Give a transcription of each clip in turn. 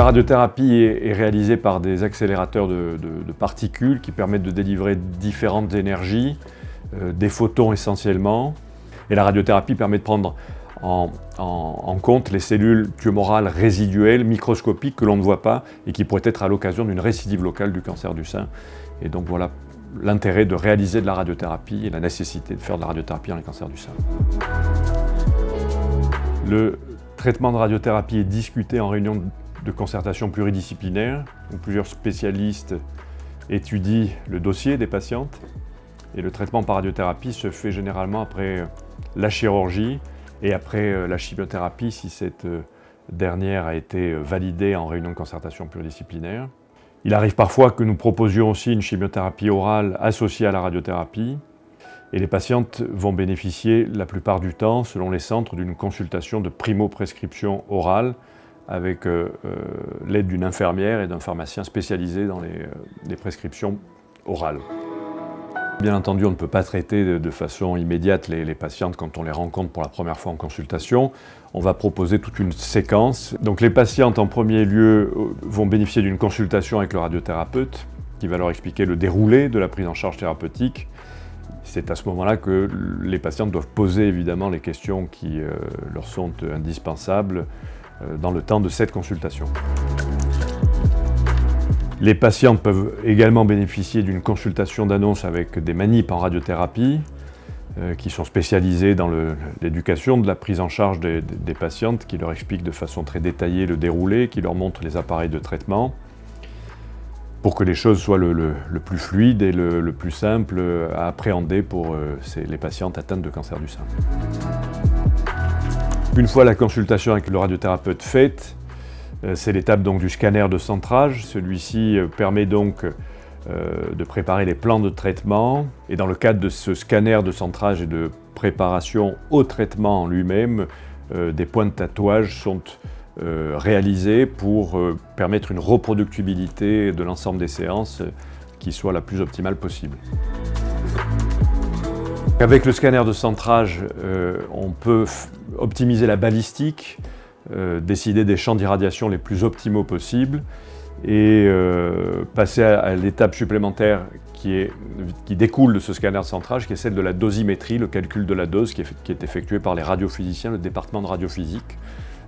la radiothérapie est réalisée par des accélérateurs de particules qui permettent de délivrer différentes énergies, des photons essentiellement. Et la radiothérapie permet de prendre en compte les cellules tumorales résiduelles, microscopiques, que l'on ne voit pas et qui pourraient être à l'occasion d'une récidive locale du cancer du sein. Et donc voilà l'intérêt de réaliser de la radiothérapie et la nécessité de faire de la radiothérapie dans les cancers du sein. Le traitement de radiothérapie est discuté en réunion de concertation pluridisciplinaire, où plusieurs spécialistes étudient le dossier des patientes. Et le traitement par radiothérapie se fait généralement après la chirurgie et après la chimiothérapie, si cette dernière a été validée en réunion de concertation pluridisciplinaire. Il arrive parfois que nous proposions aussi une chimiothérapie orale associée à la radiothérapie. Et les patientes vont bénéficier la plupart du temps, selon les centres, d'une consultation de primo-prescription orale avec l'aide d'une infirmière et d'un pharmacien spécialisé dans les prescriptions orales. Bien entendu, on ne peut pas traiter de façon immédiate les patientes quand on les rencontre pour la première fois en consultation. On va proposer toute une séquence. Donc les patientes, en premier lieu, vont bénéficier d'une consultation avec le radiothérapeute qui va leur expliquer le déroulé de la prise en charge thérapeutique. C'est à ce moment-là que les patientes doivent poser évidemment les questions qui leur sont indispensables dans le temps de cette consultation. Les patientes peuvent également bénéficier d'une consultation d'annonce avec des manips en radiothérapie qui sont spécialisées dans l'éducation de la prise en charge des patientes, qui leur expliquent de façon très détaillée le déroulé, qui leur montrent les appareils de traitement, pour que les choses soient le plus fluide et le plus simple à appréhender pour les patientes atteintes de cancer du sein. Une fois la consultation avec le radiothérapeute faite, c'est l'étape donc du scanner de centrage. Celui-ci permet donc de préparer les plans de traitement. Et dans le cadre de ce scanner de centrage et de préparation au traitement en lui-même, des points de tatouage sont réalisés pour permettre une reproductibilité de l'ensemble des séances qui soit la plus optimale possible. Avec le scanner de centrage, on peut optimiser la balistique, décider des champs d'irradiation les plus optimaux possibles et passer à l'étape supplémentaire qui découle de ce scanner de centrage, qui est celle de la dosimétrie, le calcul de la dose qui est effectué par les radiophysiciens, le département de radiophysique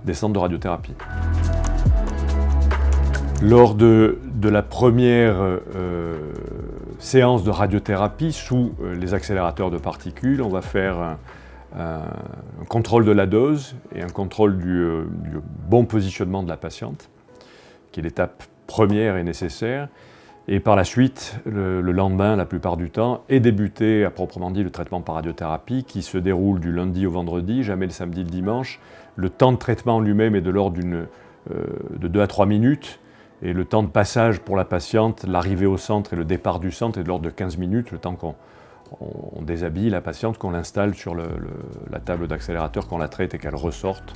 des centres de radiothérapie. Lors de la première séance de radiothérapie sous les accélérateurs de particules, on va faire un contrôle de la dose et un contrôle du bon positionnement de la patiente, qui est l'étape première et nécessaire. Et par la suite, le lendemain, la plupart du temps, est débuté à proprement dit le traitement par radiothérapie qui se déroule du lundi au vendredi, jamais le samedi et le dimanche. Le temps de traitement lui-même est de l'ordre de 2 à 3 minutes. Et le temps de passage pour la patiente, l'arrivée au centre et le départ du centre est de l'ordre de 15 minutes, le temps qu'on déshabille la patiente, qu'on l'installe sur la table d'accélérateur, qu'on la traite et qu'elle ressorte.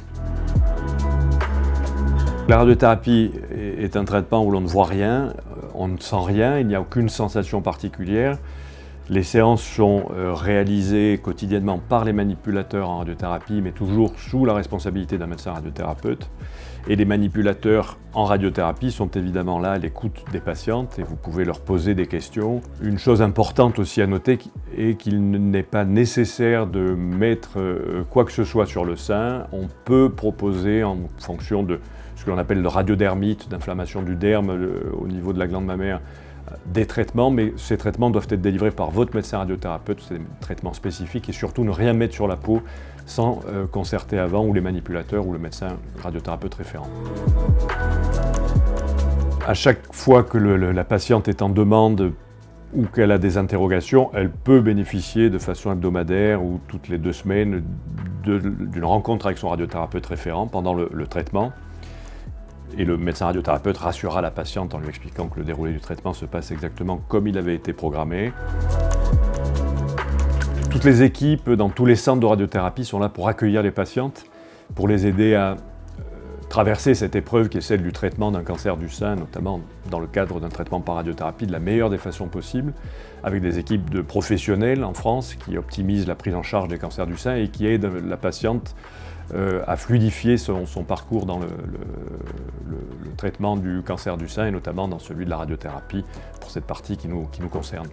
La radiothérapie est un traitement où l'on ne voit rien, on ne sent rien, il n'y a aucune sensation particulière. Les séances sont réalisées quotidiennement par les manipulateurs en radiothérapie, mais toujours sous la responsabilité d'un médecin radiothérapeute. Et les manipulateurs en radiothérapie sont évidemment là à l'écoute des patientes et vous pouvez leur poser des questions. Une chose importante aussi à noter est qu'il n'est pas nécessaire de mettre quoi que ce soit sur le sein. On peut proposer en fonction de ce que l'on appelle le radiodermite, d'inflammation du derme au niveau de la glande mammaire, des traitements, mais ces traitements doivent être délivrés par votre médecin radiothérapeute, c'est des traitements spécifiques, et surtout ne rien mettre sur la peau sans concerter avant, ou les manipulateurs, ou le médecin radiothérapeute référent. À chaque fois que la patiente est en demande ou qu'elle a des interrogations, elle peut bénéficier de façon hebdomadaire ou toutes les 2 semaines d'une rencontre avec son radiothérapeute référent pendant le traitement. Et le médecin radiothérapeute rassurera la patiente en lui expliquant que le déroulé du traitement se passe exactement comme il avait été programmé. Toutes les équipes dans tous les centres de radiothérapie sont là pour accueillir les patientes, pour les aider à traverser cette épreuve qui est celle du traitement d'un cancer du sein, notamment dans le cadre d'un traitement par radiothérapie de la meilleure des façons possibles, avec des équipes de professionnels en France qui optimisent la prise en charge des cancers du sein et qui aident la patiente a fluidifié son parcours dans le traitement du cancer du sein et notamment dans celui de la radiothérapie pour cette partie qui nous concerne.